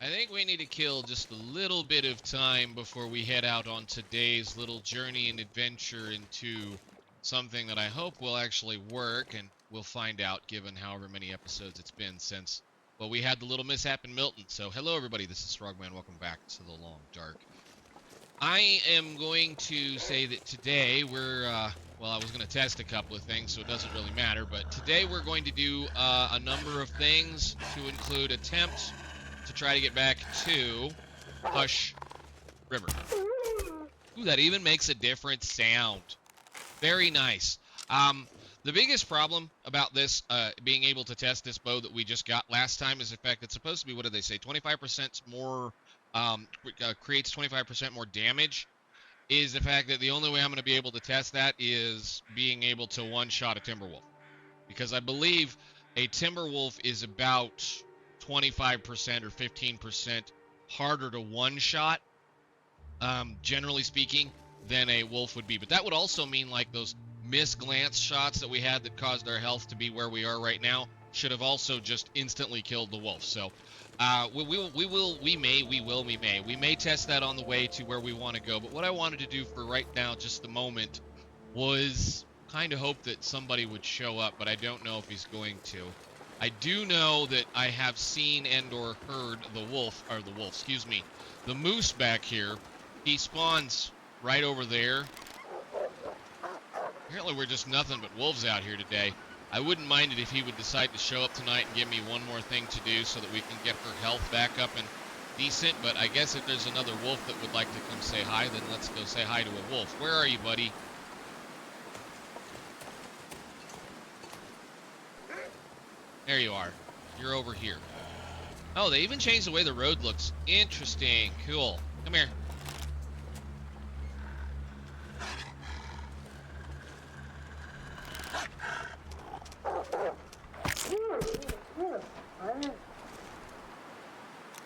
I think we need to kill just a little bit of time before we head out on today's little journey and adventure into something that I hope will actually work, and we'll find out given however many episodes it's been since, well, we had the little mishap in Milton. So hello everybody, this is Frogman, welcome back to the Long Dark. I am going to say that today we're, well, I was going to test a couple of things, so it doesn't really matter, but today we're going to do a number of things to include attempts to try to get back to Hush River. Ooh, that even makes a different sound. Very nice. The biggest problem about this, being able to test this bow that we just got last time is the fact that it's supposed to be, what did they say, 25% more, creates 25% more damage, is the fact that the only way I'm going to be able to test that is being able to one-shot a Timberwolf. Because I believe a Timberwolf is about 25% or 15% harder to one-shot, generally speaking, than a wolf would be. But that would also mean like those misglance shots that we had that caused our health to be where we are right now should have also just instantly killed the wolf. So we may test that on the way to where we want to go. But what I wanted to do for right now, just the moment, was kind of hope that somebody would show up, but I don't know if he's going to. I do know that I have seen and or heard the moose back here. He spawns right over there. Apparently we're just nothing but wolves out here today. I wouldn't mind it if he would decide to show up tonight and give me one more thing to do so that we can get her health back up and decent, but I guess if there's another wolf that would like to come say hi, then let's go say hi to a wolf. Where are you, buddy? There you are. You're over here. Oh, they even changed the way the road looks. Interesting. Cool. Come here.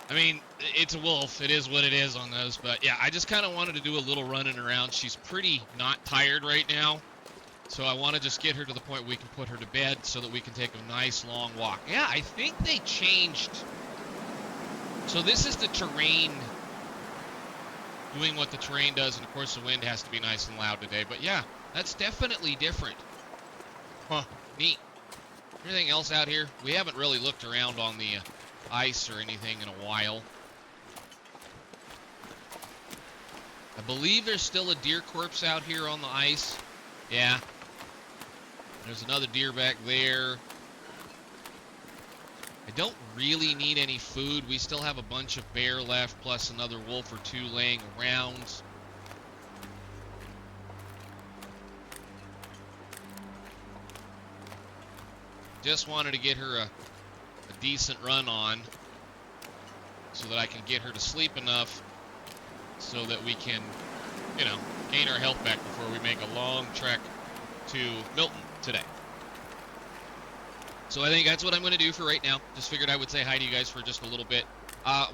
I mean, it's a wolf. It is what it is on those. But yeah, I just kind of wanted to do a little running around. She's pretty not tired right now. So I want to just get her to the point where we can put her to bed so that we can take a nice long walk. Yeah, I think they changed. So this is the terrain doing what the terrain does. And of course the wind has to be nice and loud today. But yeah, that's definitely different. Huh, neat. Anything else out here? We haven't really looked around on the ice or anything in a while. I believe there's still a deer corpse out here on the ice. Yeah. There's another deer back there. I don't really need any food. We still have a bunch of bear left, plus another wolf or two laying around. Just wanted to get her a decent run on so that I can get her to sleep enough so that we can, you know, gain our health back before we make a long trek to Milton today. So I think that's what I'm going to do for right now. Just figured I would say hi to you guys for just a little bit.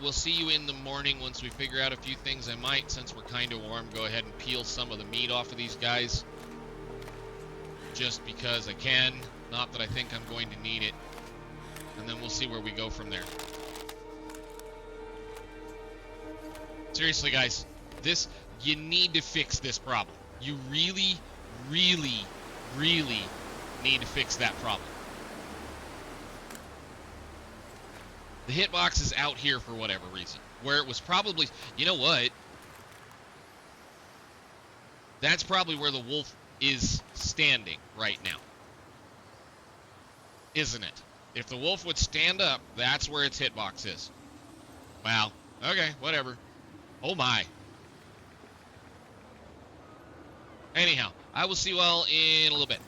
We'll see you in the morning once we figure out a few things. I might, since we're kind of warm, go ahead and peel some of the meat off of these guys. Just because I can. Not that I think I'm going to need it. And then we'll see where we go from there. Seriously, guys. You need to fix this problem. You really, really, really need to fix that problem. The hitbox is out here for whatever reason. Where it was probably... You know what? That's probably where the wolf is standing right now. Isn't it? If the wolf would stand up, that's where its hitbox is. Wow. Okay, whatever. Oh my. Anyhow, I will see you all in a little bit.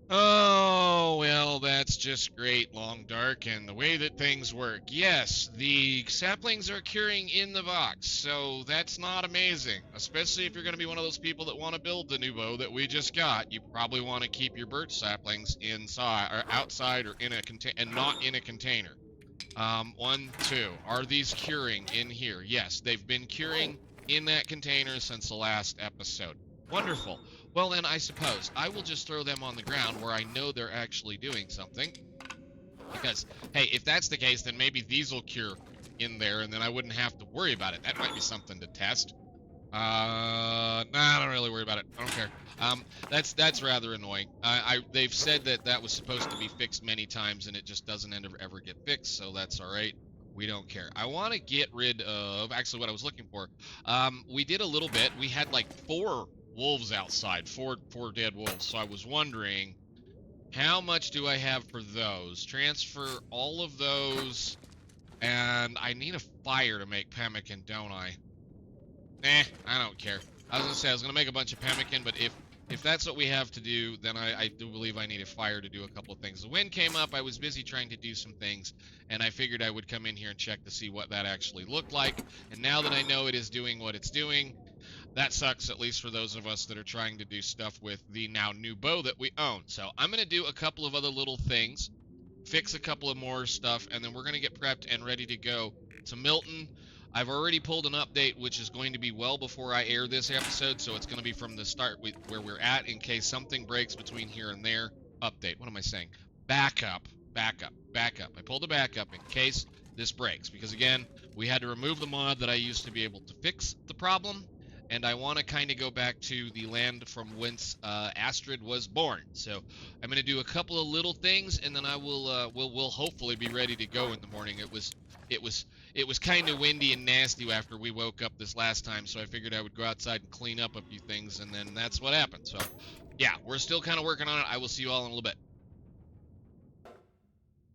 Oh, well, that's just great, Long Dark, and the way that things work. Yes, the saplings are curing in the box, so that's not amazing. Especially if you're going to be one of those people that want to build the new bow that we just got. You probably want to keep your birch saplings inside, or outside, or in a container, and not in a container. 1, 2. Are these curing in here? Yes, they've been curing in that container since the last episode. Wonderful. Well, then, I suppose I will just throw them on the ground where I know they're actually doing something. Because, hey, if that's the case, then maybe these will cure in there, and then I wouldn't have to worry about it. That might be something to test. Nah, I don't really worry about it. I don't care. That's rather annoying. They've said that that was supposed to be fixed many times, and it just doesn't ever get fixed, so that's all right. We don't care. I want to get rid of, actually, what I was looking for. We did a little bit. We had like 4 wolves outside, four dead wolves. So I was wondering, how much do I have for those? Transfer all of those, and I need a fire to make pemmican, don't I? I don't care. I was gonna say I was gonna make a bunch of pemmican, but if that's what we have to do, then I do believe I need a fire to do a couple of things. The wind came up, I was busy trying to do some things, and I figured I would come in here and check to see what that actually looked like. And now that I know it is doing what it's doing, that sucks, at least for those of us that are trying to do stuff with the now new bow that we own. So I'm gonna do a couple of other little things, fix a couple of more stuff, and then we're gonna get prepped and ready to go to Milton. I've already pulled an update, which is going to be well before I air this episode, so it's going to be from the start where we're at in case something breaks between here and there. Update. What am I saying? Backup. I pulled a backup in case this breaks, because again, we had to remove the mod that I used to be able to fix the problem, and I want to kind of go back to the land from whence Astrid was born. So I'm going to do a couple of little things, and then I will we'll hopefully be ready to go in the morning. It was kind of windy and nasty after we woke up this last time, so I figured I would go outside and clean up a few things, and then that's what happened. So, yeah, we're still kind of working on it. I will see you all in a little bit.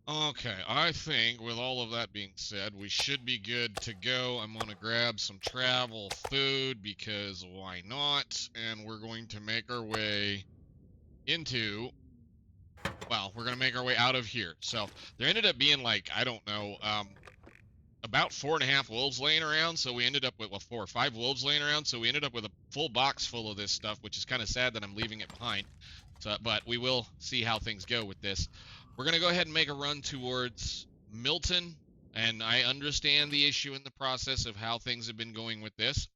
Okay, I think with all of that being said, we should be good to go. I'm going to grab some travel food, because why not? And we're going to make our way into... Well, we're going to make our way out of here. So, there ended up being, like, I don't know, about 4.5 wolves laying around, so we ended up with, well, 4 or 5 wolves laying around, so we ended up with a full box full of this stuff, which is kind of sad that I'm leaving it behind. So, but we will see how things go with this. We're going to go ahead and make a run towards Milton, and I understand the issue in the process of how things have been going with this.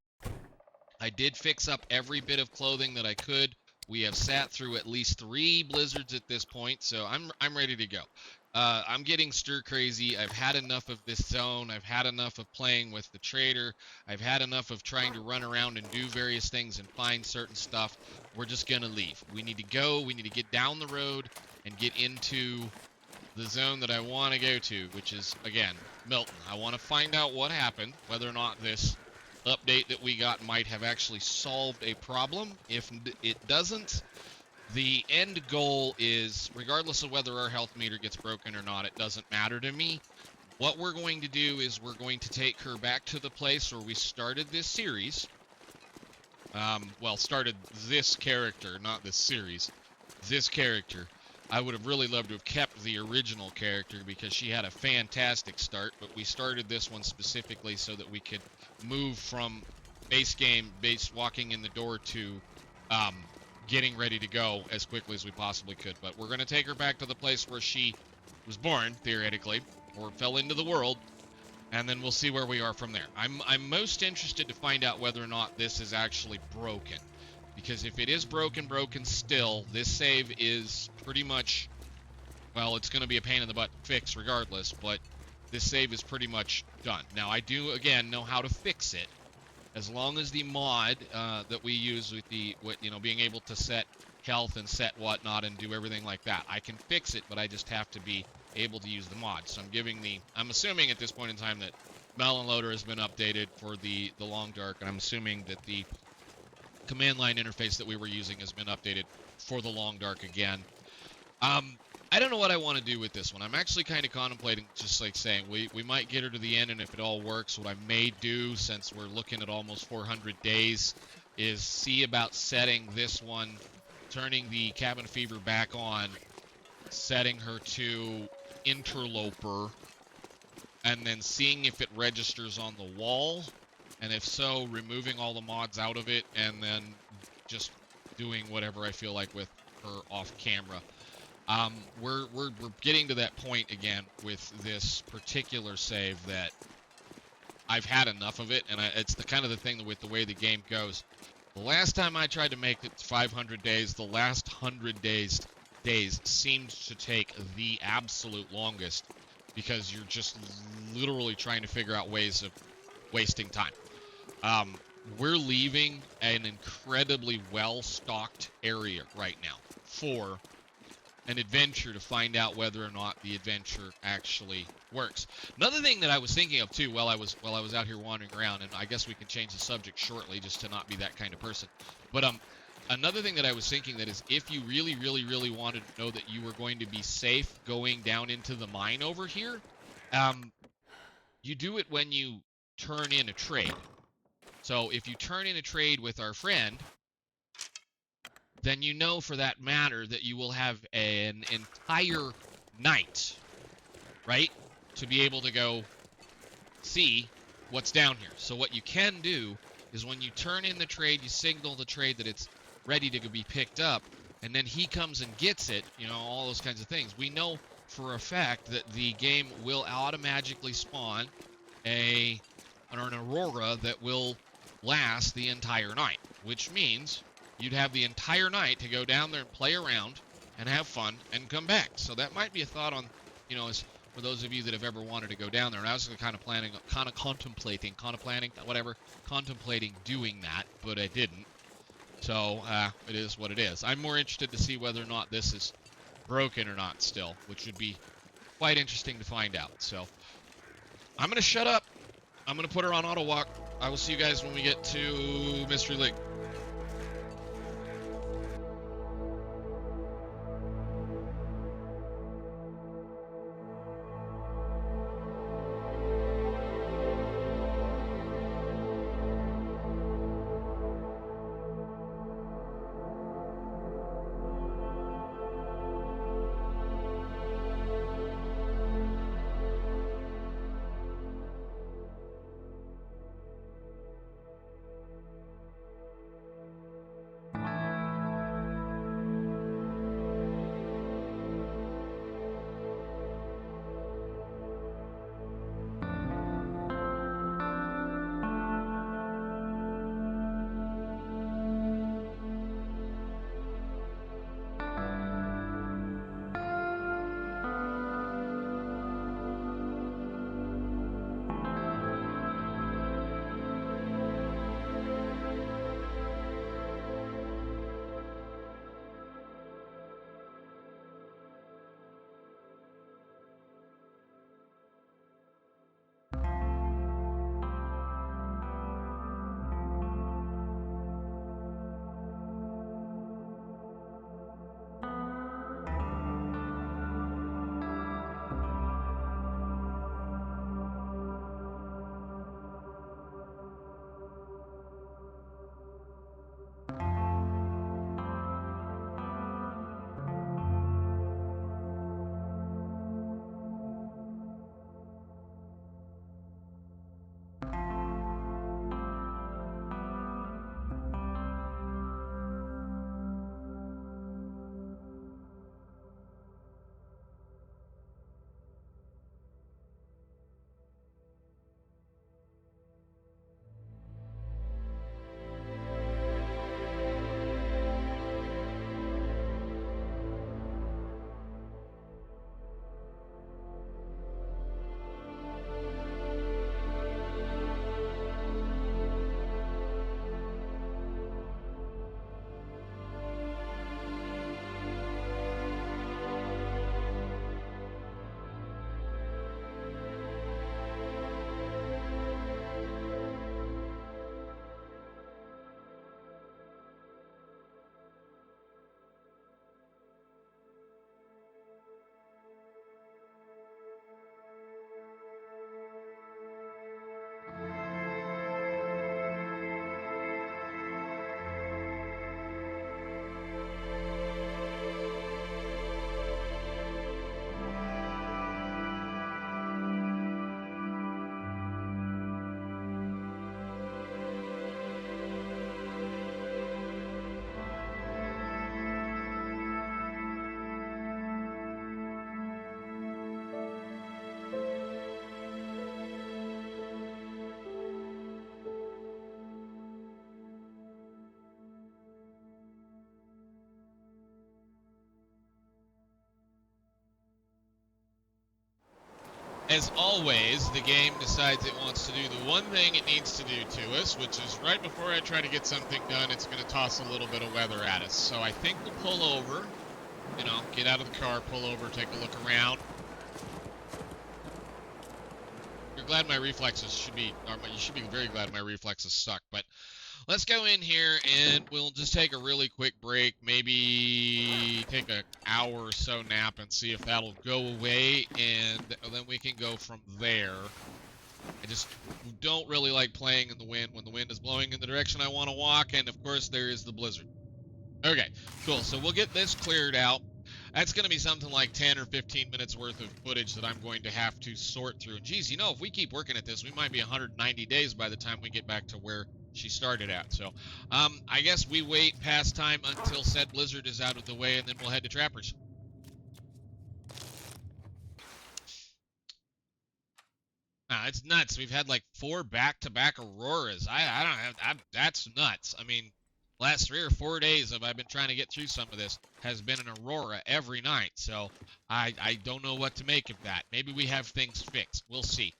I did fix up every bit of clothing that I could. We have sat through at least 3 blizzards at this point, so I'm ready to go. I'm getting stir crazy. I've had enough of this zone. I've had enough of playing with the trader. I've had enough of trying to run around and do various things and find certain stuff. We're just gonna leave. We need to go. We need to get down the road and get into the zone that I want to go to, which is, again, Milton. I want to find out what happened, whether or not this update that we got might have actually solved a problem. If it doesn't, the end goal is, regardless of whether our health meter gets broken or not, it doesn't matter to me. What we're going to do is we're going to take her back to the place where we started this series. Well, started this character, not this series. This character. I would have really loved to have kept the original character because she had a fantastic start, but we started this one specifically so that we could move from base walking in the door to getting ready to go as quickly as we possibly could. But we're going to take her back to the place where she was born, theoretically, or fell into the world, and then we'll see where we are from there. I'm most interested to find out whether or not this is actually broken, because if it is broken still, this save is pretty much, well, it's going to be a pain in the butt fix regardless, but this save is pretty much done. Now, I do, again, know how to fix it. As long as the mod that we use with being able to set health and set whatnot and do everything like that, I can fix it, but I just have to be able to use the mod. So I'm assuming at this point in time that Melon Loader has been updated for the Long Dark, and I'm assuming that the command line interface that we were using has been updated for the Long Dark again. I don't know what I want to do with this one. I'm actually kind of contemplating just like saying we might get her to the end, and if it all works, what I may do, since we're looking at almost 400 days, is see about setting this one, turning the cabin fever back on, setting her to interloper, and then seeing if it registers on the wall, and if so, removing all the mods out of it, and then just doing whatever I feel like with her off camera. We're getting to that point again with this particular save that I've had enough of it, and it's the kind of the thing with the way the game goes. The last time I tried to make it 500 days, the last 100 days days seems to take the absolute longest because you're just literally trying to figure out ways of wasting time. We're leaving an incredibly well-stocked area right now for an adventure to find out whether or not the adventure actually works. Another thing that I was thinking of too while I was out here wandering around, and I guess we can change the subject shortly just to not be that kind of person. But another thing that I was thinking that is if you really, really, really wanted to know that you were going to be safe going down into the mine over here, you do it when you turn in a trade. So if you turn in a trade with our friend, then you know for that matter that you will have an entire night, right, to be able to go see what's down here. So what you can do is when you turn in the trade, you signal the trade that it's ready to be picked up, and then he comes and gets it, you know, all those kinds of things. We know for a fact that the game will automatically spawn an aurora that will last the entire night, which means you'd have the entire night to go down there and play around and have fun and come back. So that might be a thought on, you know, as for those of you that have ever wanted to go down there. And I was contemplating doing that, but I didn't. So it is what it is. I'm more interested to see whether or not this is broken or not still, which would be quite interesting to find out. So I'm going to shut up. I'm going to put her on auto walk. I will see you guys when we get to Mystery Lake. as always, the game decides it wants to do the one thing it needs to do to us, which is right before I try to get something done, it's going to toss a little bit of weather at us. So I think we'll pull over, you know, get out of the car, pull over, take a look around. You're glad my reflexes should be, or you should be very glad my reflexes suck, but let's go in here and we'll just take a really quick break, maybe take an hour or so nap and see if that'll go away, and then we can go from there. I just don't really like playing in the wind when the wind is blowing in the direction I want to walk, and of course there is the blizzard. Okay, cool, so we'll get this cleared out. That's going to be something like 10 or 15 minutes worth of footage that I'm going to have to sort through. And geez, you know, if we keep working at this, we might be 190 days by the time we get back to where she started at. So, I guess we wait past time until said blizzard is out of the way, and then we'll head to Trappers. It's nuts. We've had like 4 back-to-back auroras. I don't have, that's nuts. I mean, last 3 or 4 days of I've been trying to get through some of this has been an aurora every night. So I don't know what to make of that. Maybe we have things fixed. We'll see.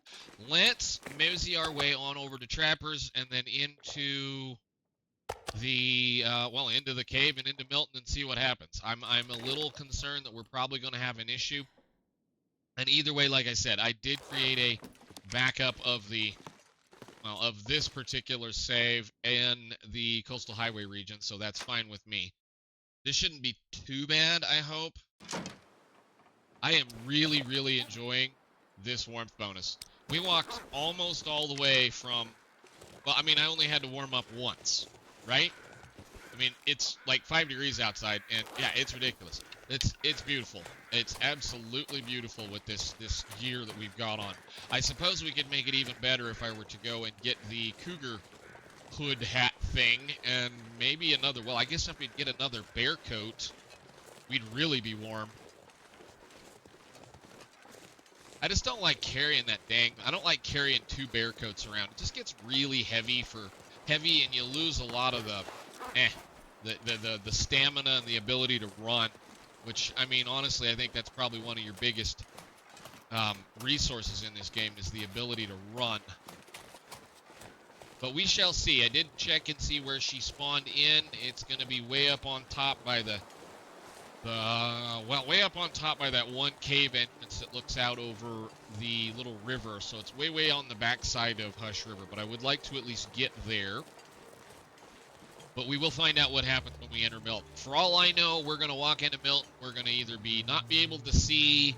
Let's mosey our way on over to Trappers and then into the into the cave and into Milton and see what happens. I'm a little concerned that we're probably going to have an issue. And either way, like I said, I did create a backup of the of this particular save in the coastal highway region, so that's fine with me. This shouldn't be too bad, I hope. I am really, really enjoying this warmth bonus. We walked almost all the way from, well, I mean, I only had to warm up once, right? I mean, it's like 5 degrees outside, and yeah, it's ridiculous. It's beautiful. It's absolutely beautiful with this gear that we've got on. I suppose we could make it even better if I were to go and get the cougar hood hat thing and maybe another, well, I guess if we'd get another bear coat, we'd really be warm. I just don't like carrying that I don't like carrying 2 bear coats around. It just gets really heavy and you lose a lot of the stamina and the ability to run. Which, I mean, honestly, I think that's probably one of your biggest resources in this game is the ability to run. But we shall see. I did check and see where she spawned in. It's going to be way up on top by way up on top by that one cave entrance that looks out over the little river. So it's way on the backside of Hush River. But I would like to at least get there. But we will find out what happens when we enter Milton. For all I know, we're going to walk into Milton. We're going to either not be able to see,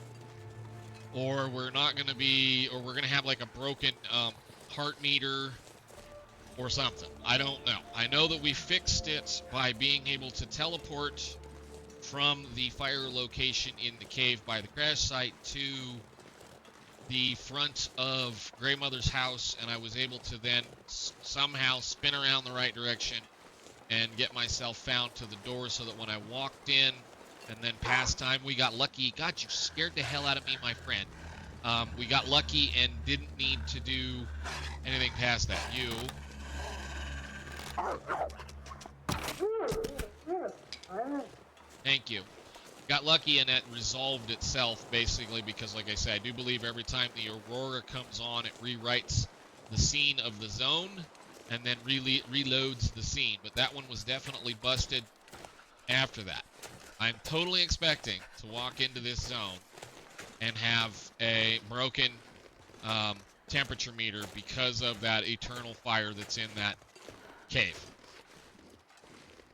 or we're not going to be, or we're going to have like a broken heart meter or something. I don't know. I know that we fixed it by being able to teleport from the fire location in the cave by the crash site to the front of Grey Mother's house, and I was able to then somehow spin around the right direction and get myself found to the door so that when I walked in and then past time, we got lucky. God, you scared the hell out of me, my friend. We got lucky and didn't need to do anything past that. You. Thank you. Got lucky and that resolved itself, basically, because, like I said, I do believe every time the aurora comes on, it rewrites the scene of the zone and then reloads the scene. But that one was definitely busted after that. I'm totally expecting to walk into this zone and have a broken temperature meter because of that eternal fire that's in that cave.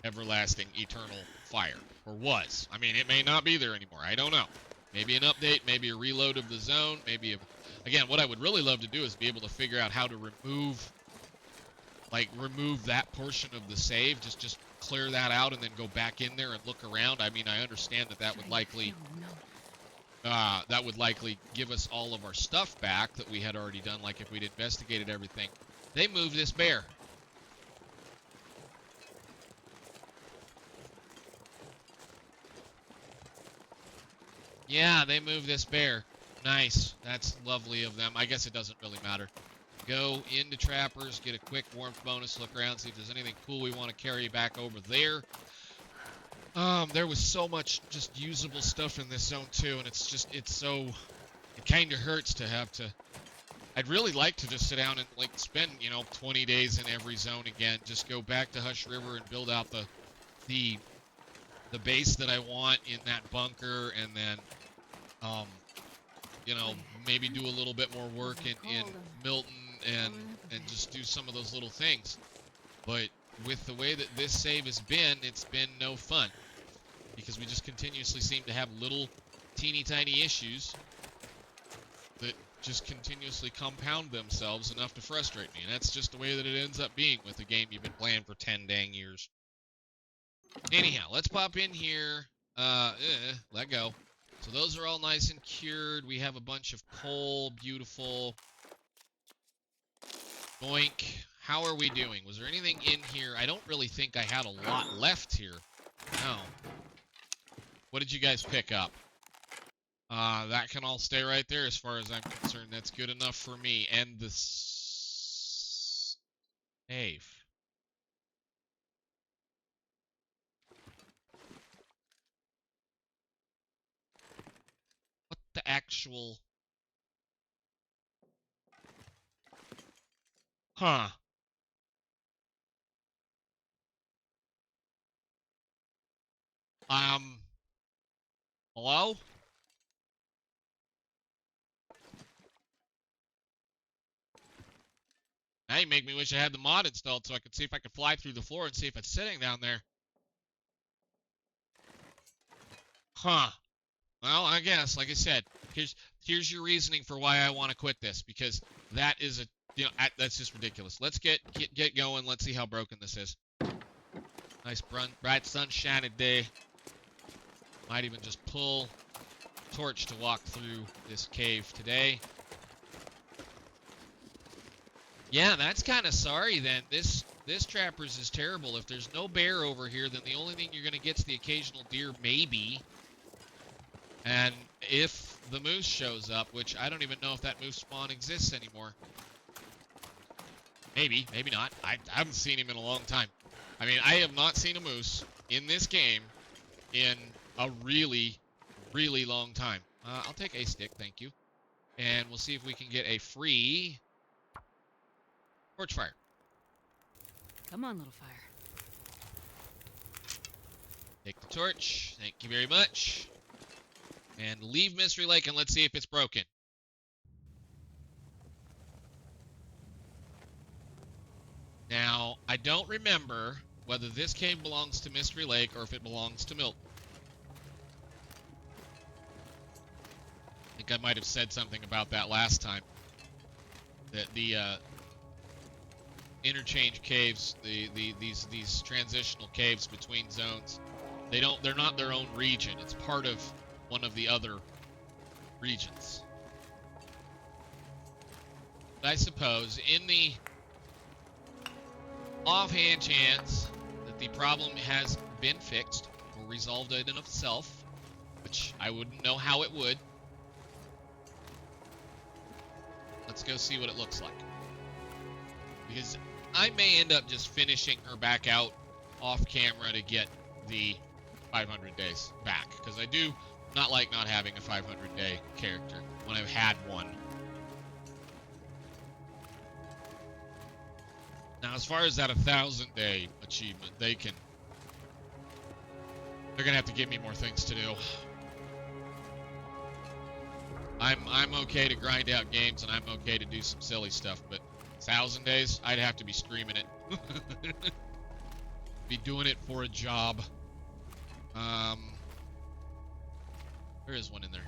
Everlasting eternal fire. Or was. I mean, it may not be there anymore. I don't know. Maybe an update, maybe a reload of the zone, maybe again, what I would really love to do is be able to figure out how to remove that portion of the save, just clear that out and then go back in there and look around. I mean, I understand that would likely give us all of our stuff back that we had already done, like if we'd investigated everything. They moved this bear. Yeah, they moved this bear. Nice. That's lovely of them. I guess it doesn't really matter. Go into Trappers, get a quick warmth bonus, look around, see if there's anything cool we want to carry back over there. There was so much just usable stuff in this zone too, and it's it kind of hurts to have to. I'd really like to just sit down and like spend, 20 days in every zone again. Just go back to Hush River and build out the base that I want in that bunker, and then, maybe do a little bit more work in Milton and just do some of those little things. But with the way that this save has been, it's been no fun, because we just continuously seem to have little teeny tiny issues that just continuously compound themselves enough to frustrate me. And that's just the way that it ends up being with a game you've been playing for 10 dang years. Anyhow, let's pop in here. Let go. So those are all nice and cured. We have a bunch of coal. Beautiful. Boink. How are we doing? Was there anything in here? I don't really think I had a lot left here. No. What did you guys pick up? That can all stay right there as far as I'm concerned. That's good enough for me. And the save. What the actual... Huh. Hello? Now you make me wish I had the mod installed so I could see if I could fly through the floor and see if it's sitting down there. Huh. Well, I guess, like I said, here's your reasoning for why I want to quit this, because that is that's just ridiculous. Let's get going. Let's see how broken this is. Nice bright sunshiny day. Might even just pull torch to walk through this cave today. Yeah, that's kind of sorry then. This Trappers is terrible. If there's no bear over here, then the only thing you're going to get is the occasional deer, maybe. And if the moose shows up, which I don't even know if that moose spawn exists anymore. Maybe, maybe not. I haven't seen him in a long time. I mean, I have not seen a moose in this game in a really, really long time. I'll take a stick, thank you. And we'll see if we can get a free torch fire. Come on, little fire. Take the torch. Thank you very much. And leave Mystery Lake, and let's see if it's broken. Now, I don't remember whether this cave belongs to Mystery Lake or if it belongs to Milton. I think I might have said something about that last time. That the interchange caves, these transitional caves between zones, they're not their own region. It's part of one of the other regions. But I suppose in the offhand chance that the problem has been fixed or resolved in and of itself, which I wouldn't know how it would, let's go see what it looks like. Because I may end up just finishing her back out off camera to get the 500 days back. Because I do not like not having a 500-day character when I've had one. Now, as far as that 1,000-day achievement, they're gonna have to give me more things to do. I'm okay to grind out games, and I'm okay to do some silly stuff, but 1,000 days, I'd have to be streaming it. Be doing it for a job. There is one in there.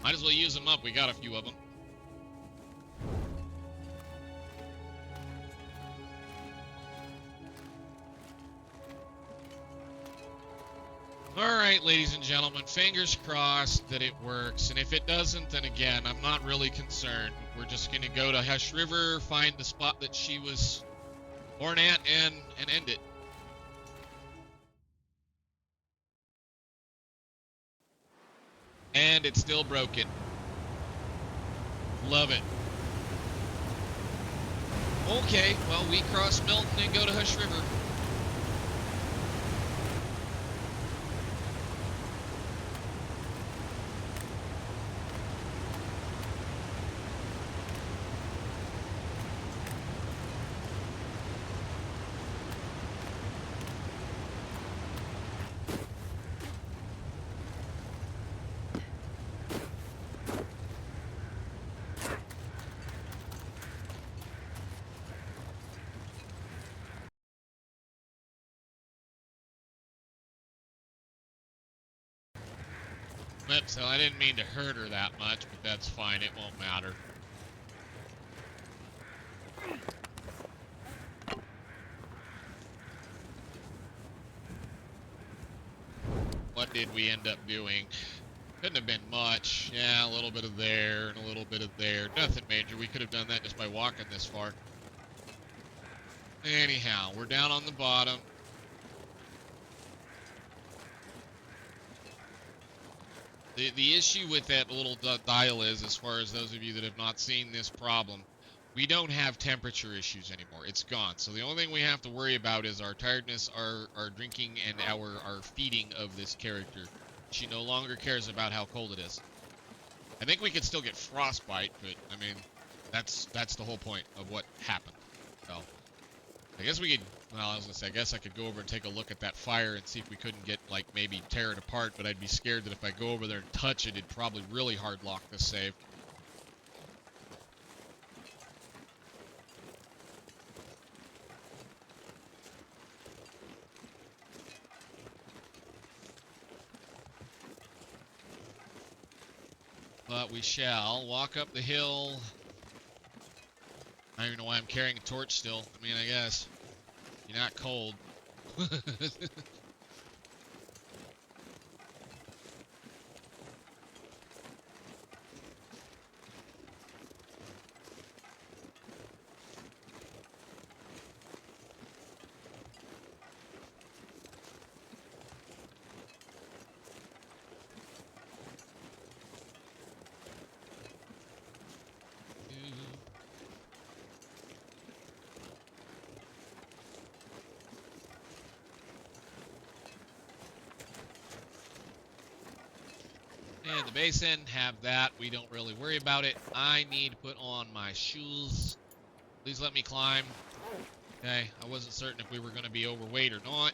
Might as well use them up. We got a few of them. Alright, ladies and gentlemen, fingers crossed that it works, and if it doesn't, then again, I'm not really concerned. We're just going to go to Hush River, find the spot that she was born at, and end it. And it's still broken. Love it. Okay, well, we cross Milton and go to Hush River. Oops, so I didn't mean to hurt her that much, but that's fine. It won't matter. What did we end up doing? Couldn't have been much. Yeah, a little bit of there and a little bit of there. Nothing major. We could have done that just by walking this far. Anyhow, we're down on the bottom. The issue with that little dial is, as far as those of you that have not seen this problem, we don't have temperature issues anymore. It's gone. So the only thing we have to worry about is our tiredness, our drinking, and our feeding of this character. She no longer cares about how cold it is. I think we could still get frostbite, but I mean, that's the whole point of what happened. So I guess we could, well, I was gonna say, I guess I could go over and take a look at that fire and see if we couldn't get, like, maybe tear it apart, but I'd be scared that if I go over there and touch it, it'd probably really hard lock this save. But we shall walk up the hill. I don't even know why I'm carrying a torch still. I mean, I guess. You're not cold. And the basin, have that. We don't really worry about it. I need to put on my shoes. Please let me climb. Okay, I wasn't certain if we were going to be overweight or not.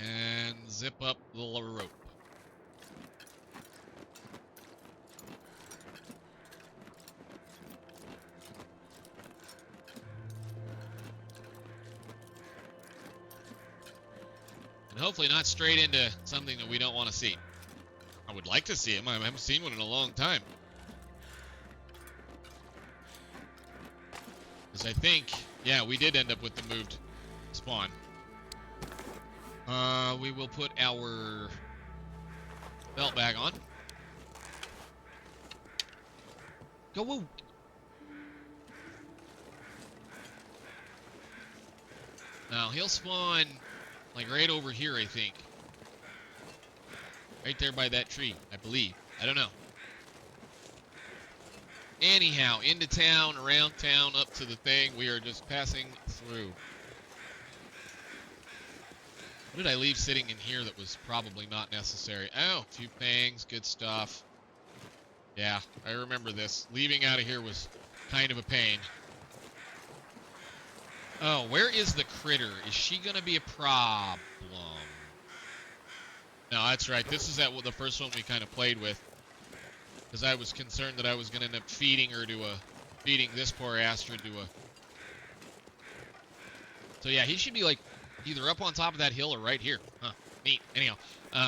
And zip up the rope. And hopefully not straight into something that we don't want to see. I would like to see him. I haven't seen one in a long time. Because I think, yeah, we did end up with the moved spawn. We will put our belt bag on. Go, whoa! Now, he'll spawn, like, right over here, I think. Right there by that tree, I believe. I don't know. Anyhow, into town, around town, up to the thing. We are just passing through. What did I leave sitting in here that was probably not necessary? Oh, 2 pangs, good stuff. Yeah, I remember this. Leaving out of here was kind of a pain. Oh, where is the critter? Is she going to be a problem? No, that's right. This is the first one we kind of played with. Because I was concerned that I was going to end up feeding her to feeding this poor Astrid to a... So yeah, he should be like either up on top of that hill or right here. Huh, neat. Anyhow,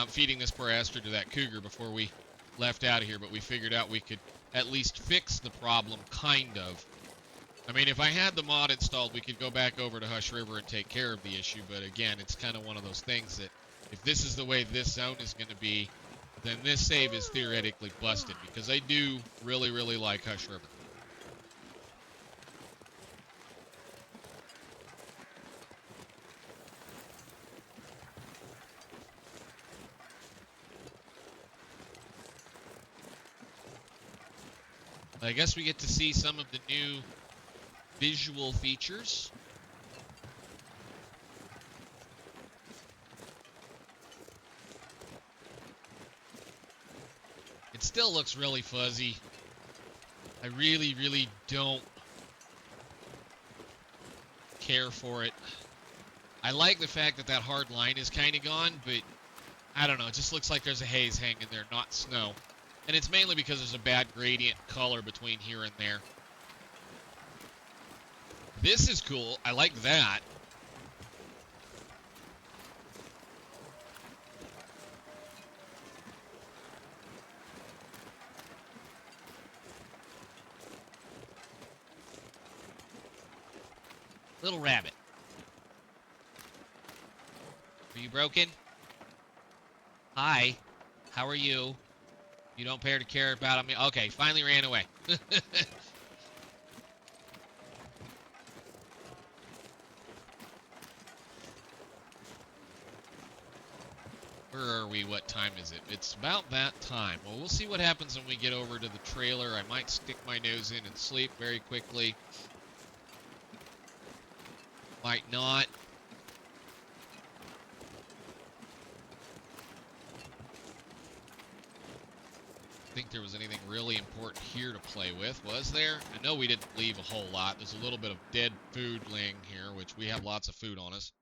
feeding this poor Astrid to that cougar before we left out of here, but we figured out we could at least fix the problem, kind of. I mean, if I had the mod installed, we could go back over to Hush River and take care of the issue, but again, it's kind of one of those things that if this is the way this zone is going to be, then this save is theoretically busted, because I do really, really like Hush River. I guess we get to see some of the new visual features. It still looks really fuzzy. I really, really don't care for it. I like the fact that that hard line is kind of gone, but I don't know. It just looks like there's a haze hanging there, not snow. And it's mainly because there's a bad gradient color between here and there. This is cool. I like that. Little rabbit. Are you broken? Hi. How are you? You don't appear to care about me. Okay, finally ran away. Where are we? What time is it? It's about that time. Well, we'll see what happens when we get over to the trailer. I might stick my nose in and sleep very quickly. Might not. I think there was anything really important here to play with, was there? I know we didn't leave a whole lot. There's a little bit of dead food laying here, which we have lots of food on us.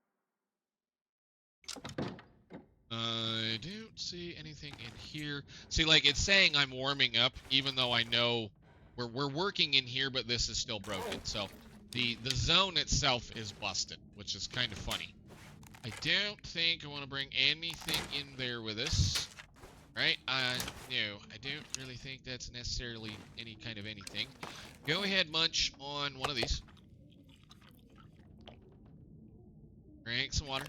I don't see anything in here. See, like, it's saying I'm warming up, even though I know we're working in here, but this is still broken. So the zone itself is busted, which is kind of funny. I don't think I want to bring anything in there with us. Right? No, I don't really think that's necessarily any kind of anything. Go ahead, munch on one of these. Drink some water.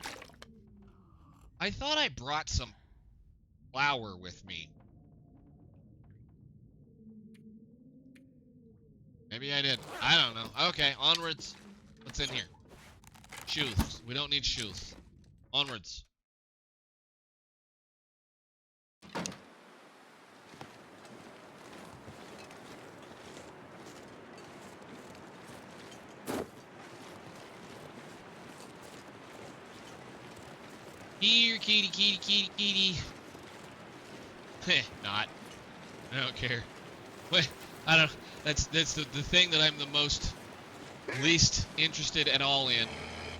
I thought I brought some flour with me. Maybe I didn't. I don't know. Okay, onwards. What's in here? Shoes. We don't need shoes. Onwards. Here, kitty, kitty, kitty, kitty. Heh, not. I don't care. What? I don't. That's the thing that I'm the least interested at all in,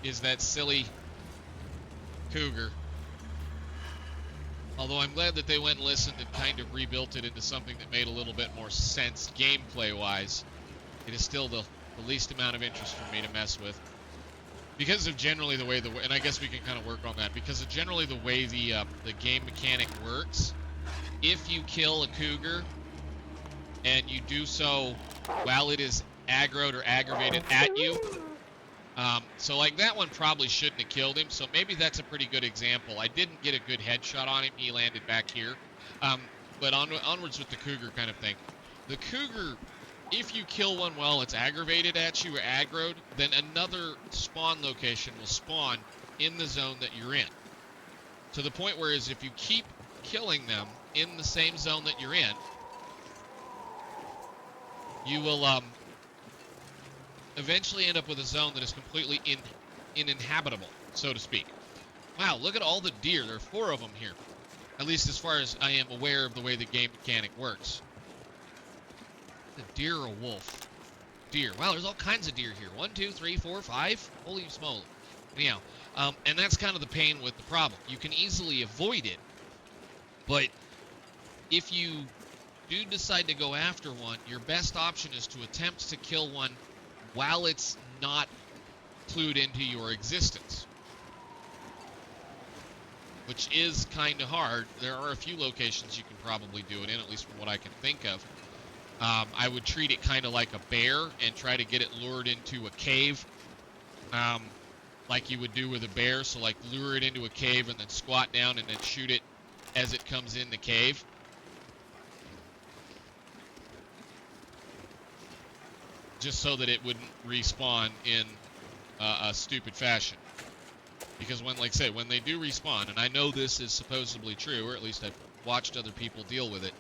is that silly cougar. Although I'm glad that they went and listened and kind of rebuilt it into something that made a little bit more sense gameplay-wise. It is still the least amount of interest for me to mess with. Because of generally the way and I guess we can kind of work on that, because of generally the way the game mechanic works, if you kill a cougar and you do so while it is aggroed or aggravated at you, so like that one probably shouldn't have killed him, so maybe that's a pretty good example. I didn't get a good headshot on him, he landed back here, but onwards with the cougar kind of thing. The cougar, if you kill one while it's aggravated at you or aggroed, then another spawn location will spawn in the zone that you're in. To the point where if you keep killing them in the same zone that you're in, you will eventually end up with a zone that is completely uninhabitable, so to speak. Wow, look at all the deer. There are 4 of them here. At least as far as I am aware of the way the game mechanic works. A deer or a wolf? Deer. Wow, there's all kinds of deer here. 1, 2, 3, 4, 5. Holy smoly. Anyhow, and that's kind of the pain with the problem. You can easily avoid it, but if you do decide to go after one, your best option is to attempt to kill one while it's not clued into your existence, which is kind of hard. There are a few locations you can probably do it in, at least from what I can think of. I would treat it kind of like a bear and try to get it lured into a cave, like you would do with a bear. So like lure it into a cave and then squat down and then shoot it as it comes in the cave. Just so that it wouldn't respawn in a stupid fashion. Because when, like I say, when they do respawn, and I know this is supposedly true, or at least I've watched other people deal with it,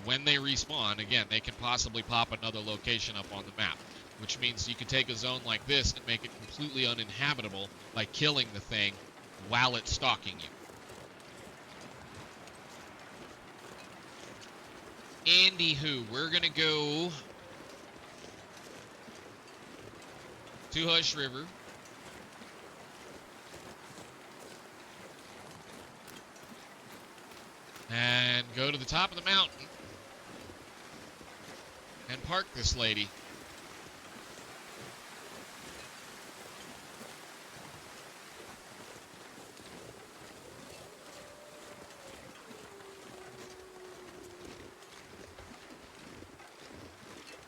when they respawn, again, they can possibly pop another location up on the map, which means you can take a zone like this and make it completely uninhabitable by killing the thing while it's stalking you. Anywho, we're going to go to Hush River. And go to the top of the mountain and park this lady.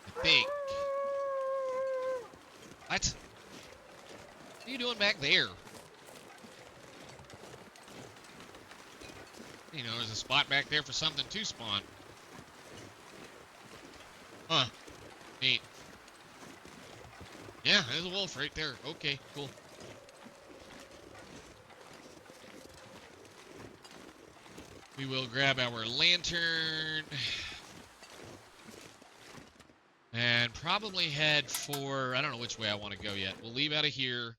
I think. What? What are you doing back there? You know, there's a spot back there for something to spawn. Huh. Neat. Yeah, there's a wolf right there. Okay, cool. We will grab our lantern. And probably head for... I don't know which way I want to go yet. We'll leave out of here.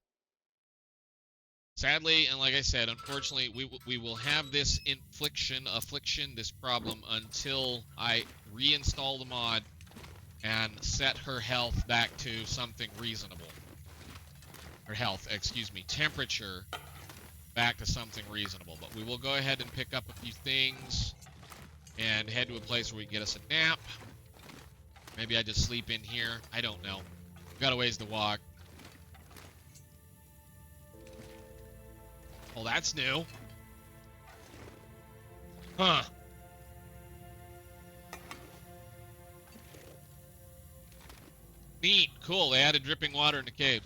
Sadly, and like I said, unfortunately, we will have this affliction, this problem until I reinstall the mod and set her health back to something reasonable. Her health, excuse me, temperature back to something reasonable. But we will go ahead and pick up a few things and head to a place where we can get us a nap. Maybe I just sleep in here. I don't know. We've got a ways to walk. Well, that's new. Huh. Neat. Cool. They added dripping water in the cave.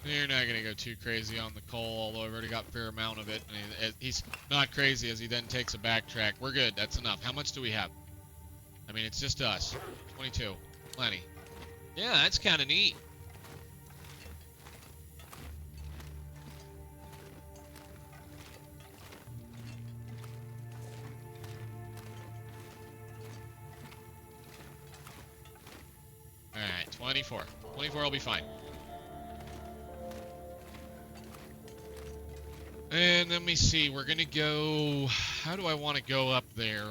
You're not going to go too crazy on the coal, although I've already got a fair amount of it. And he's not crazy as he then takes a backtrack. We're good. That's enough. How much do we have? I mean, it's just us. 22. Plenty. Yeah, that's kind of neat. Alright, 24. 24 will be fine. And let me see, we're gonna go... How do I want to go up there?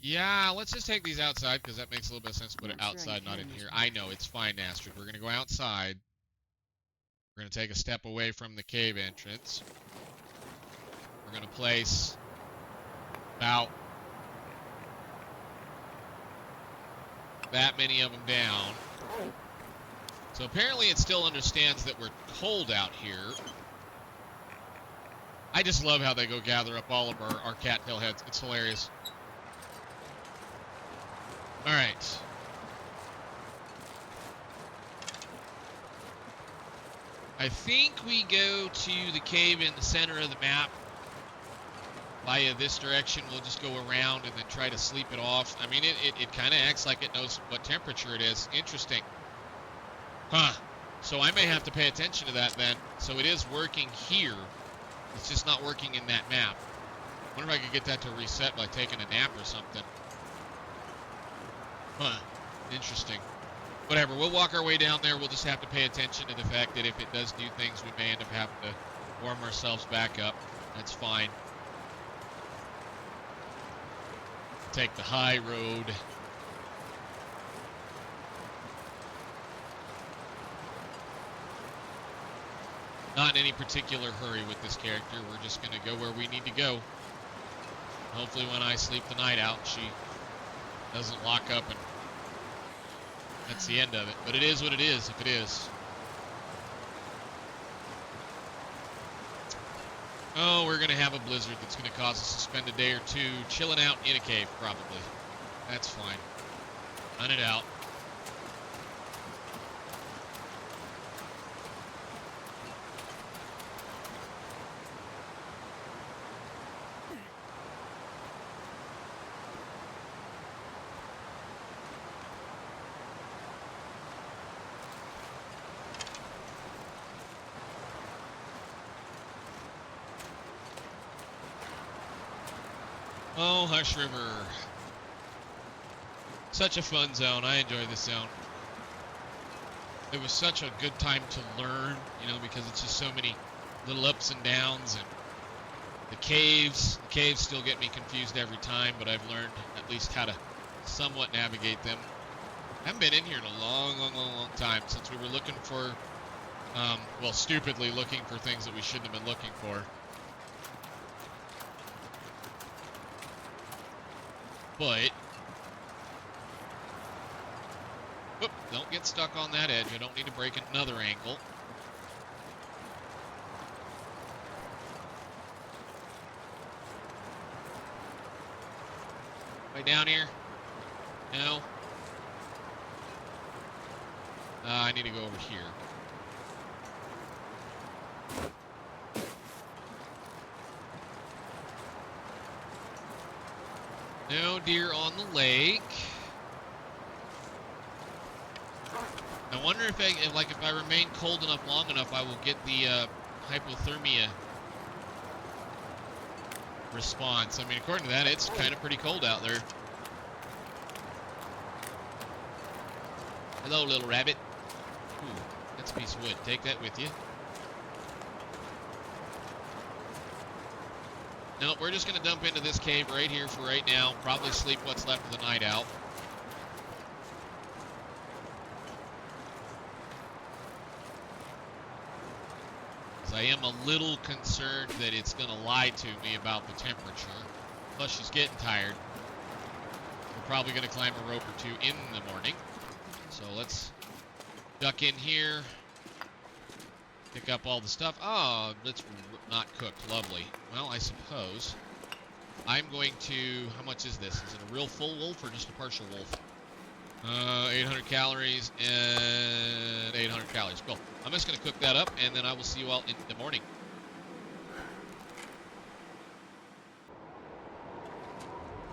Yeah, let's just take these outside, because that makes a little bit of sense to put it outside, not in here. I know, it's fine, Astrid. We're gonna go outside. We're gonna take a step away from the cave entrance. We're gonna place about that many of them down. So apparently it still understands that we're cold out here. I just love how they go gather up all of our cattail heads. It's hilarious. Alright. I think we go to the cave in the center of the map. Via this direction, we'll just go around and then try to sleep it off. I mean, it kind of acts like it knows what temperature it is. Interesting. Huh. So I may have to pay attention to that then. So it is working here. It's just not working in that map. I wonder if I could get that to reset by taking a nap or something. Huh. Interesting. Whatever. We'll walk our way down there. We'll just have to pay attention to the fact that if it does do things, we may end up having to warm ourselves back up. That's fine. Take the high road. Not in any particular hurry with this character. We're just going to go where we need to go. Hopefully when I sleep the night out, she doesn't lock up and that's the end of it. But it is what it is, if it is. Oh, we're going to have a blizzard that's going to cause us to spend a day or two chilling out in a cave, probably. That's fine. Run it out. Oh, Hush River. Such a fun zone. I enjoy this zone. It was such a good time to learn, you know, because it's just so many little ups and downs, and the caves still get me confused every time, but I've learned at least how to somewhat navigate them. I haven't been in here in a long time, since we were looking for, well, stupidly looking for things that we shouldn't have been looking for. But, whoop, don't get stuck on that edge. I don't need to break another ankle. Way down here? No? I need to go over here. No deer on the lake. I wonder if if I remain cold enough long enough, I will get the hypothermia response. I mean, according to that, it's kind of pretty cold out there. Hello, little rabbit. Ooh, that's a piece of wood. Take that with you. No, we're just going to dump into this cave right here for right now. Probably sleep what's left of the night out. Because I am a little concerned that it's going to lie to me about the temperature. Plus, she's getting tired. We're probably going to climb a rope or two in the morning. So let's duck in here. Pick up all the stuff. Oh, it's not cooked. Lovely. Well, I suppose I'm going to... How much is this? Is it a real full wolf or just a partial wolf? 800 calories and 800 calories. Cool. I'm just going to cook that up, and then I will see you all in the morning.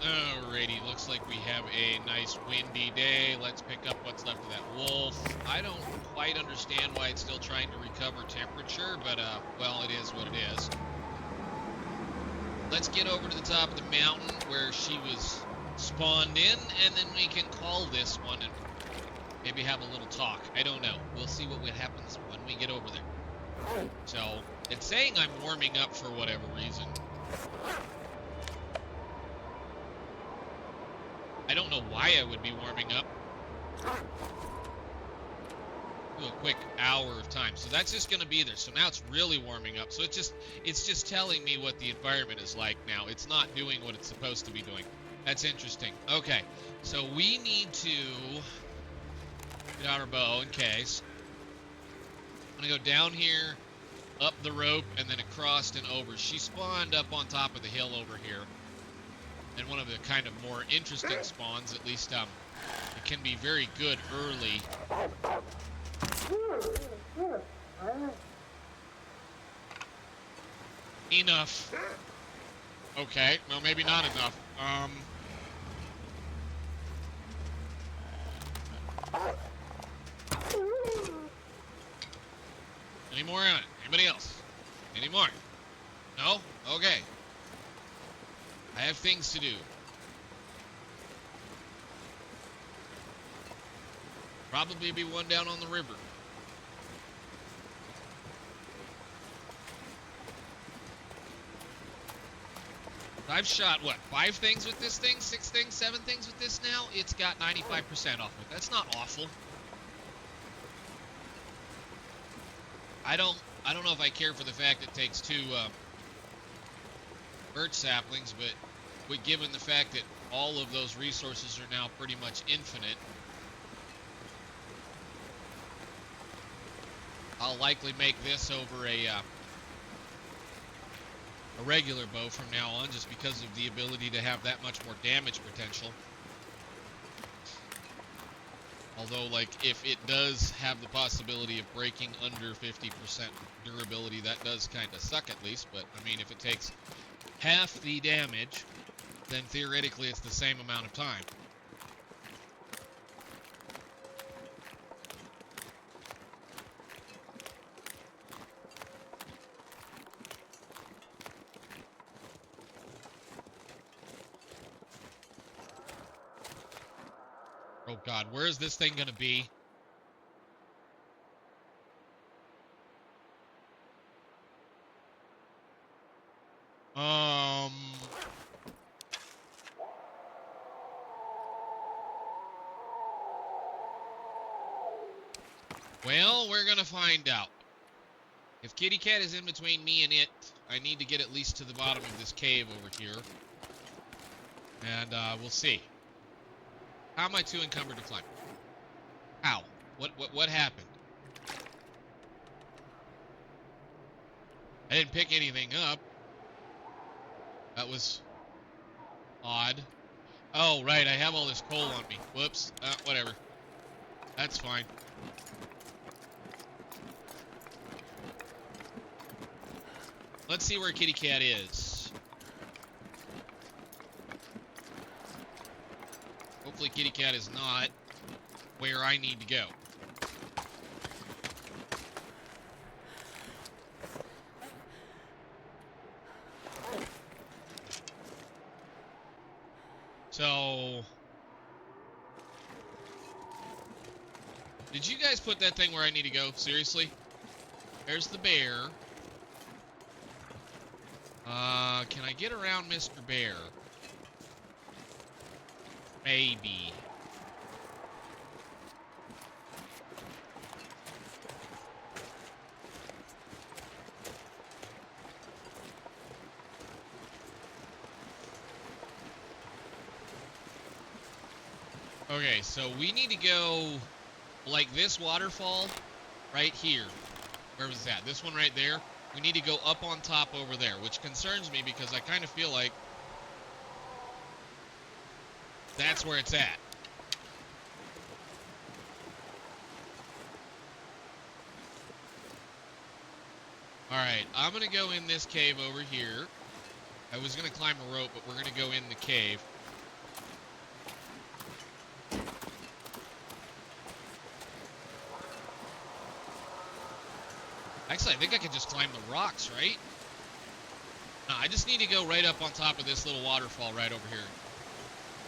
Alrighty, looks like we have a nice windy day. Let's pick up what's left of that wolf. I don't quite understand why it's still trying to recover temperature, but, well, it is what it is. Let's get over to the top of the mountain where she was spawned in, and then we can call this one and maybe have a little talk. I don't know. We'll see what happens when we get over there. So, it's saying I'm warming up for whatever reason. I don't know why I would be warming up. Do a quick hour of time. So that's just going to be there. So now it's really warming up. So it's just telling me what the environment is like now. It's not doing what it's supposed to be doing. That's interesting. Okay. So we need to get out our bow in case. I'm going to go down here, up the rope, and then across and over. She spawned up on top of the hill over here. And one of the kind of more interesting spawns, at least it can be very good early. Enough. Okay, well maybe not enough. Any more on it? Anybody else? Any more? No? Okay. I have things to do. Probably be one down on the river. I've shot, what, 5 things with this thing? 6 things? 7 things with this now? It's got 95% off it. That's not awful. I don't know if I care for the fact it takes 2 birch saplings, but given the fact that all of those resources are now pretty much infinite, I'll likely make this over a regular bow from now on, just because of the ability to have that much more damage potential. Although, like, if it does have the possibility of breaking under 50% durability, that does kind of suck at least. But, I mean, if it takes half the damage, then theoretically it's the same amount of time. God, where is this thing gonna be? Well, we're gonna find out. If Kitty Cat is in between me and it, I need to get at least to the bottom of this cave over here. And, we'll see. How am I too encumbered to climb? How? What happened? I didn't pick anything up. That was odd. Oh, right, I have all this coal on me. Whoops. Whatever. That's fine. Let's see where Kitty Cat is. Hopefully Kitty Cat is not where I need to go. So, did you guys put that thing where I need to go? Seriously? There's the bear. Can I get around Mr. Bear? Maybe. Okay, so we need to go like this waterfall right here. Where was that? This one right there? We need to go up on top over there, which concerns me because I kind of feel like that's where it's at. Alright, I'm going to go in this cave over here. I was going to climb a rope, but we're going to go in the cave. Actually, I think I can just climb the rocks, right? No, I just need to go right up on top of this little waterfall right over here.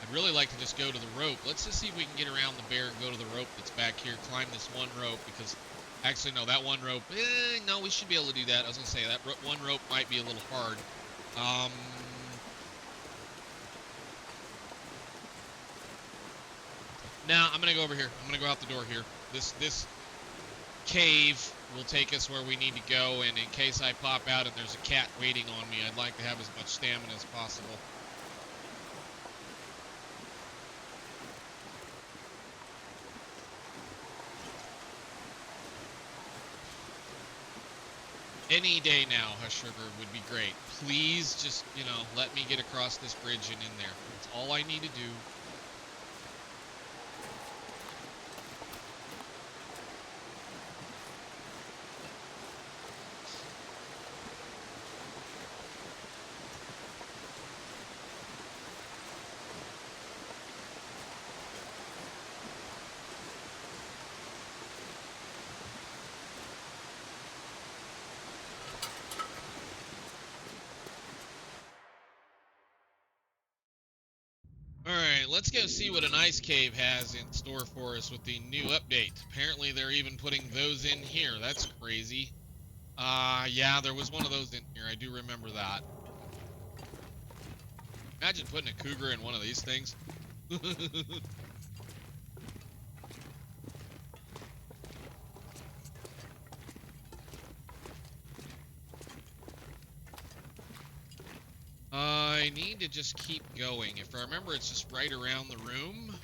I'd really like to just go to the rope. Let's just see if we can get around the bear and go to the rope that's back here. Climb this one rope because... Actually, no, that one rope... no, we should be able to do that. I was going to say, that one rope might be a little hard. Now, I'm going to go over here. I'm going to go out the door here. This cave will take us where we need to go, and in case I pop out and there's a cat waiting on me, I'd like to have as much stamina as possible. Any day now, Hush Sugar, would be great. Please just, you know, let me get across this bridge and in there. That's all I need to do. Alright, let's go see what an ice cave has in store for us with the new update. Apparently they're even putting those in here. That's crazy. Yeah, there was one of those in here. I do remember that. Imagine putting a cougar in one of these things. I need to just keep going. If I remember, it's just right around the room.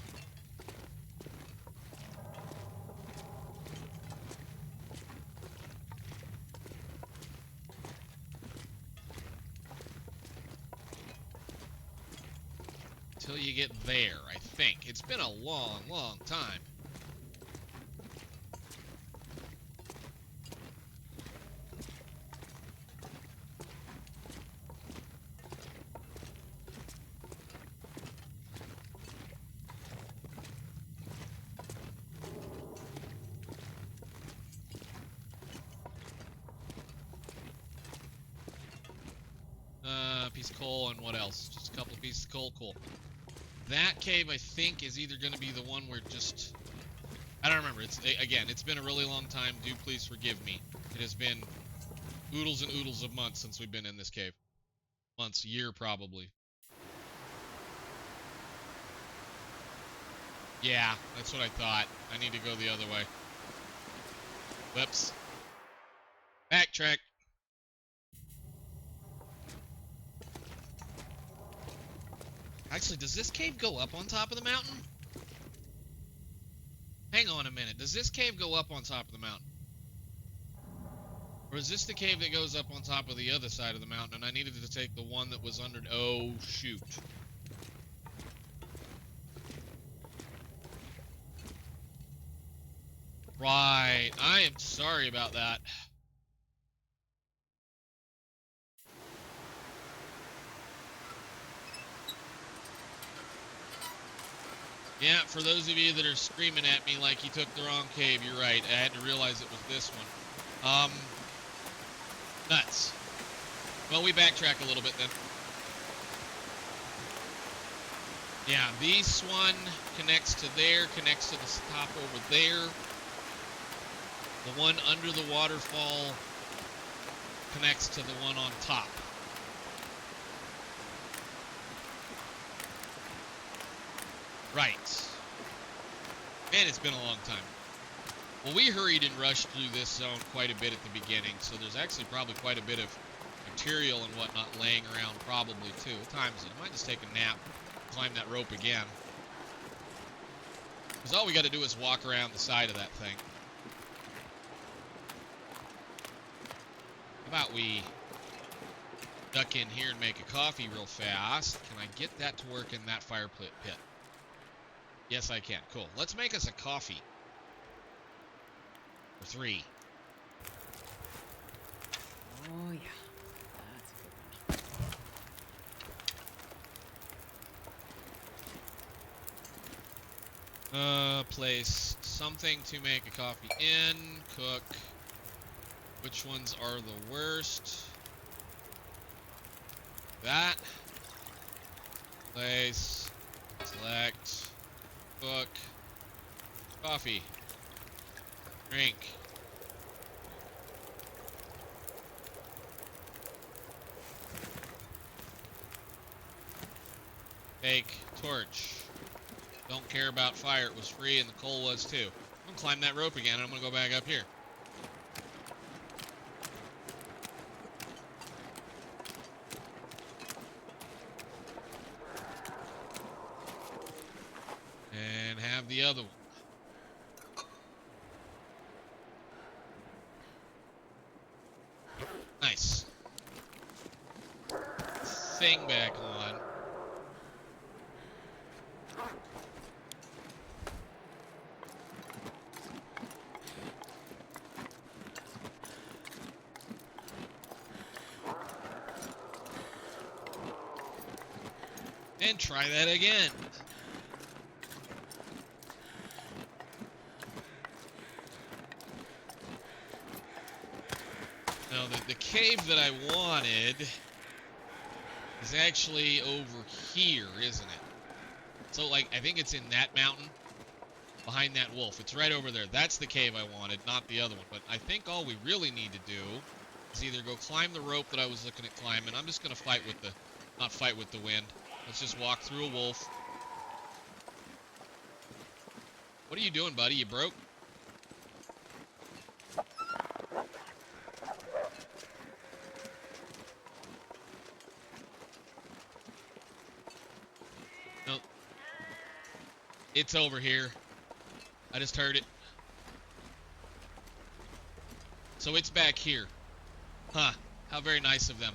Until you get there, I think. It's been a long, long time. Piece of coal and what else? Just a couple of pieces of coal. Cool. That cave, I think, is either going to be the one where just... I don't remember. Again, it's been a really long time. Do please forgive me. It has been oodles and oodles of months since we've been in this cave. Months, year probably. Yeah, that's what I thought. I need to go the other way. Whoops. Backtrack. Actually, does this cave go up on top of the mountain? Hang on a minute. Does this cave go up on top of the mountain? Or is this the cave that goes up on top of the other side of the mountain and I needed to take the one that was under... Oh, shoot. Right. I am sorry about that. Yeah, for those of you that are screaming at me like you took the wrong cave, you're right. I had to realize it was this one. Nuts. Well, we backtrack a little bit then. Yeah, this one connects to there, connects to the top over there. The one under the waterfall connects to the one on top. Right. Man, it's been a long time. Well, we hurried and rushed through this zone quite a bit at the beginning, so there's actually probably quite a bit of material and whatnot laying around probably too. What time is it? I might just take a nap, climb that rope again. Because all we got to do is walk around the side of that thing. How about we duck in here and make a coffee real fast? Can I get that to work in that fire pit? Yes, I can. Cool. Let's make us a coffee. For 3. Oh, yeah. That's a good one. Place something to make a coffee in. Cook. Which ones are the worst? That. Place. Select. Cook. Coffee. Drink. Bake. Torch. Don't care about fire. It was free and the coal was too. I'm gonna climb that rope again and I'm gonna go back up here. And have the other one. Nice. Thing back on. And try that again. Now, the cave that I wanted is actually over here, isn't it? So, like, I think it's in that mountain behind that wolf. It's right over there. That's the cave I wanted, not the other one. But I think all we really need to do is either go climb the rope that I was looking at climbing. I'm just going to fight with the... Not fight with the wind. Let's just walk through a wolf. What are you doing, buddy? You broke? Nope. It's over here. I just heard it. So it's back here. Huh. How very nice of them.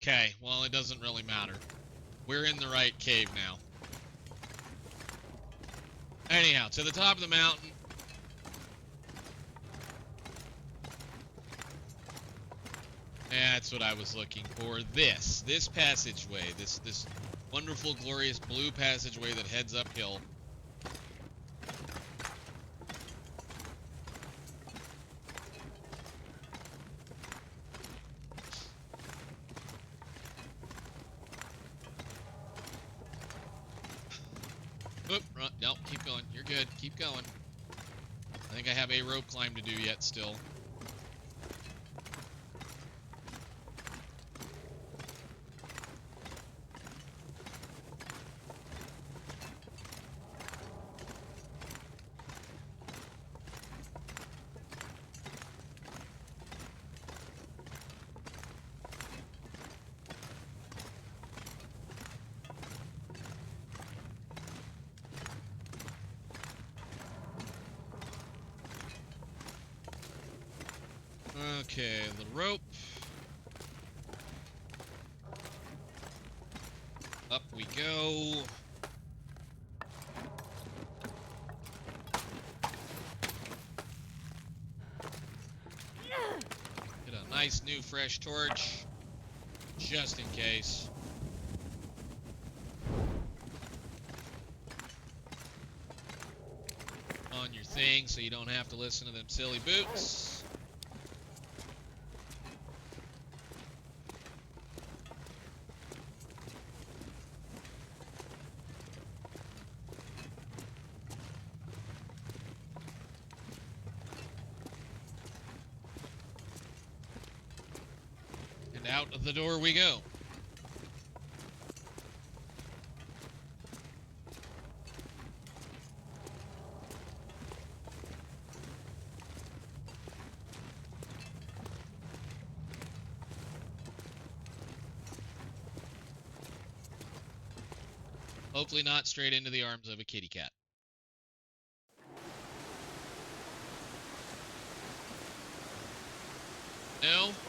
Okay, well, it doesn't really matter. We're in the right cave now. Anyhow, to the top of the mountain. That's what I was looking for. This passageway, this wonderful, glorious blue passageway that heads uphill. Nope, keep going. You're good. Keep going. I think I have a rope climb to do yet still. Okay, the rope. Up we go. Get a nice new fresh torch, just in case. On your thing so you don't have to listen to them silly boots. Out of the door we go. Hopefully not straight into the arms of a kitty cat.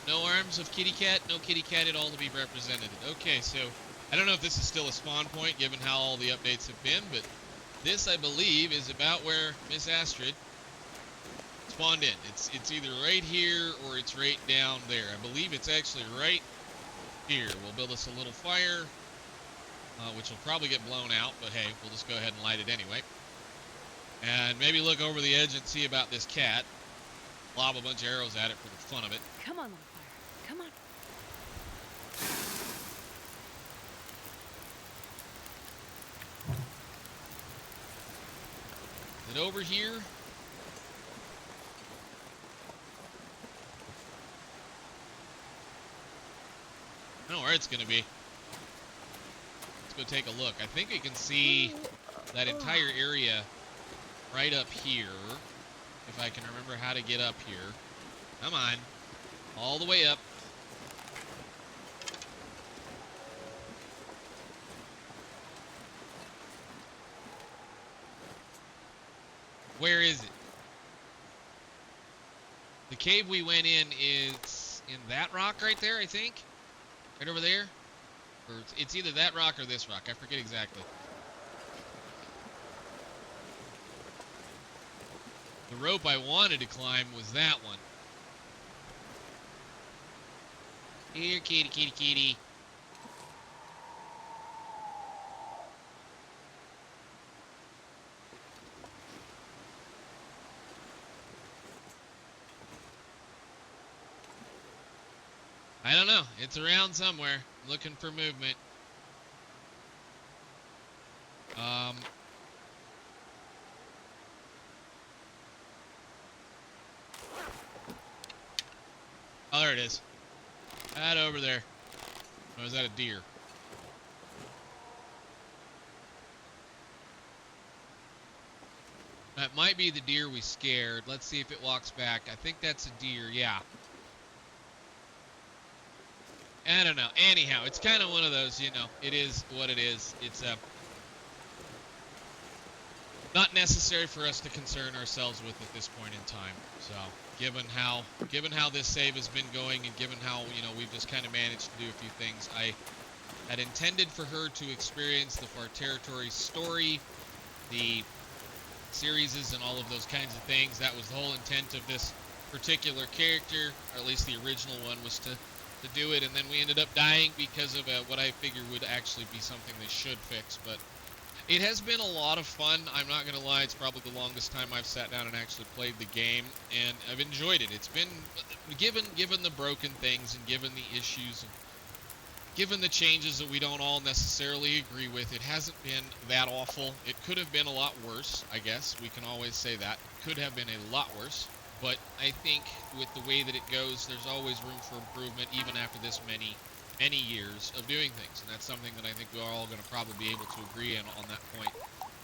No arms of kitty cat, no kitty cat at all to be represented. Okay, so I don't know if this is still a spawn point given how all the updates have been, but this, I believe, is about where Miss Astrid spawned in. It's either right here or it's right down there. I believe it's actually right here. We'll build us a little fire, which will probably get blown out, but hey, we'll just go ahead and light it anyway. And maybe look over the edge and see about this cat. Lob a bunch of arrows at it for the fun of it. Come on, little fire. Come on. Is it over here? I don't know where it's going to be. Let's go take a look. I think we can see that entire area right up here. If I can remember how to get up here. Come on. All the way up. Where is it? The cave we went in is in that rock right there, I think. Right over there. Or it's either that rock or this rock. I forget exactly. The rope I wanted to climb was that one. Here, kitty, kitty, kitty. I don't know. It's around somewhere. I'm looking for movement. Oh, there it is. Right over there. Or is that a deer? That might be the deer we scared. Let's see if it walks back. I think that's a deer, yeah. I don't know. Anyhow, it's kind of one of those, you know, it is what it is. It's not necessary for us to concern ourselves with at this point in time. So, given how this save has been going and given how, you know, we've just kind of managed to do a few things, I had intended for her to experience the Far Territory story, the series and all of those kinds of things. That was the whole intent of this particular character, or at least the original one, was to do it, and then we ended up dying because of what I figured would actually be something they should fix. But it has been a lot of fun. I'm not going to lie, it's probably the longest time I've sat down and actually played the game, and I've enjoyed it. It's been, given the broken things and given the issues given the changes that we don't all necessarily agree with, it hasn't been that awful. It could have been a lot worse, I guess. We can always say that. It could have been a lot worse. But I think with the way that it goes, there's always room for improvement, even after this many years of doing things. And that's something that I think we're all going to probably be able to agree on that point.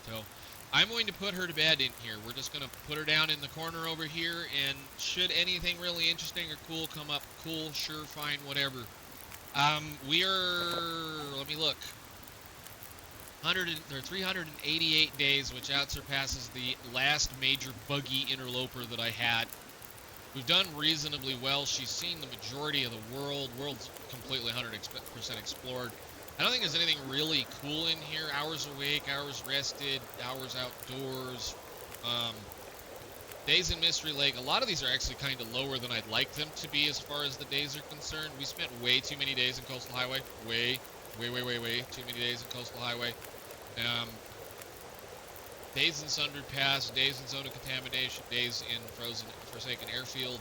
So I'm going to put her to bed in here. We're just going to put her down in the corner over here, and should anything really interesting or cool come up, cool, sure, fine, whatever. We are, let me look, 388 days, which outsurpasses the last major buggy interloper that I had. We've done reasonably well. She's seen the majority of the world. World's completely 100% explored. I don't think there's anything really cool in here. Hours awake, hours rested, hours outdoors. Days in Mystery Lake. A lot of these are actually kind of lower than I'd like them to be as far as the days are concerned. We spent way too many days in Coastal Highway. Way too many days in Coastal Highway. Days in Sundered Pass, days in Zone of Contamination, days in Forsaken Airfield.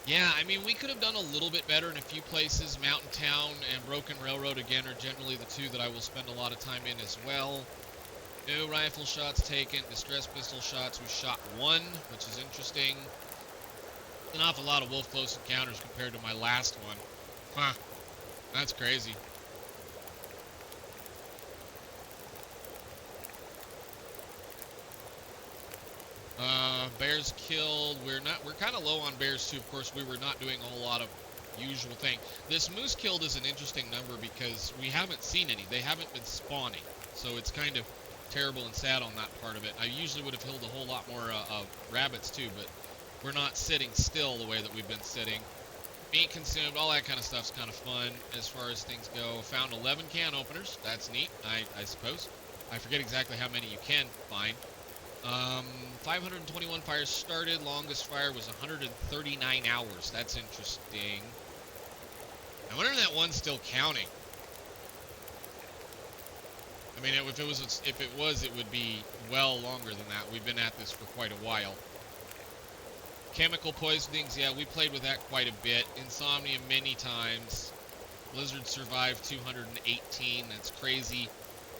Yeah, I mean, we could have done a little bit better in a few places. Mountain Town and Broken Railroad, again, are generally the two that I will spend a lot of time in as well. No rifle shots taken. Distress pistol shots. We shot one, which is interesting. An awful lot of wolf close encounters compared to my last one. Huh. That's crazy. Bears killed. We're kind of low on bears too. Of course, we were not doing a whole lot of usual thing. This moose killed is an interesting number because we haven't seen any. They haven't been spawning, so it's kind of terrible and sad on that part of it. I usually would have killed a whole lot more rabbits too, but we're not sitting still the way that we've been sitting. Meat consumed, all that kind of stuff's kind of fun as far as things go. Found 11 can openers. That's neat, I suppose. I forget exactly how many you can find. 521 fires started. Longest fire was 139 hours. That's interesting. I wonder if that one's still counting. I mean, if it was, it would be well longer than that. We've been at this for quite a while. Chemical poisonings, yeah, we played with that quite a bit. Insomnia many times. Blizzard survived 218. That's crazy.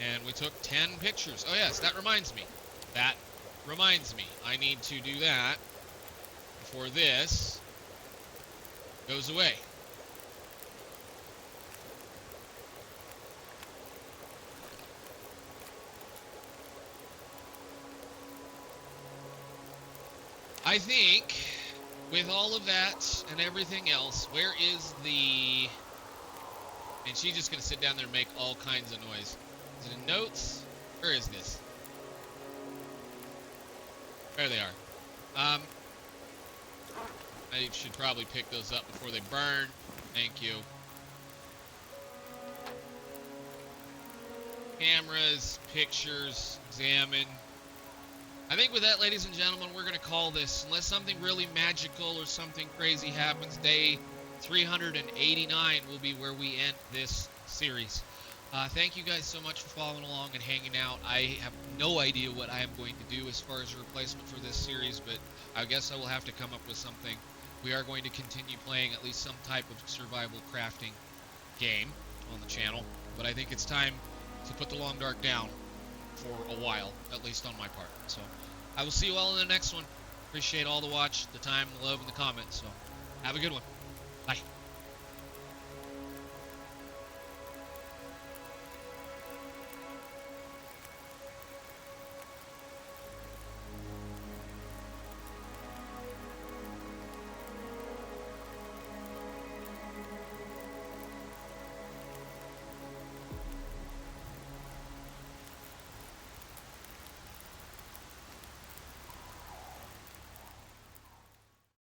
And we took 10 pictures. Oh yes, that reminds me. I need to do that before this goes away. I think with all of that and everything else, where is the... And she's just going to sit down there and make all kinds of noise. Is it in notes? Where is this? There they are. I should probably pick those up before they burn. Thank you. Cameras, pictures, examine. I think with that, ladies and gentlemen, we're going to call this. Unless something really magical or something crazy happens, day 389 will be where we end this series. Thank you guys so much for following along and hanging out. I have no idea what I am going to do as far as a replacement for this series, but I guess I will have to come up with something. We are going to continue playing at least some type of survival crafting game on the channel, but I think it's time to put the Long Dark down for a while, at least on my part. So I will see you all in the next one. Appreciate all the watch, the time, the love, and the comments. So have a good one. Bye.